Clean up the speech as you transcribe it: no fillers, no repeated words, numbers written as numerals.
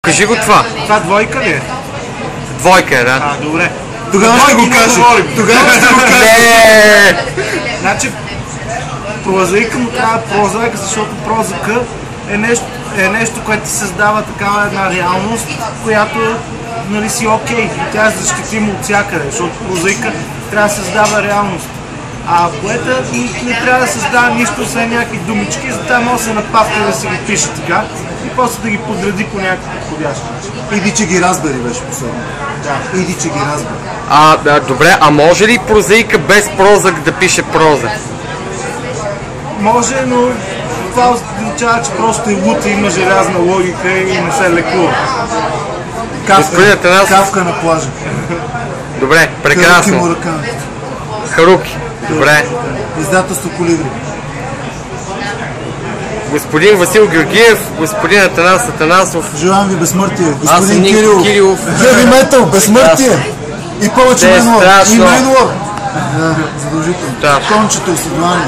Кажи го това. Това двойка ли е? Двойка е, да. Добре. Тогава ще го кажа. Тогава ще го кажа. Не! Значи, прозаика му трябва прозаика, защото прозаика е нещо, което ти създава такава една реалност, която нали си окей. Тя е защитима от всякъде, защото прозаика трябва да създава реалност. А поета не трябва да създава нищо, освен някакви думички, затова може да се напавка да се ги пише така и после да ги подреди по някакъв подходящ начин. Иди, че ги разбери беше последно. Да. Иди, че ги разбери. Добре, а може ли прозаика без прозък да пише проза? Може, но това означава, че просто е лут и има желязна логика и не се лекува. Кавка на плажа. Добре, прекрасно. Мураками. Харуки. Добре. Издателство Колибри. Господин Васил Георгиев, господин Атанас Атанасов. Желавам ви безсмъртие. Аз съм Нинко Кирилов. Heavy метал, безсмъртие. И повече Менуар. И Менуар. Да, задължително. Кончето, оседлание.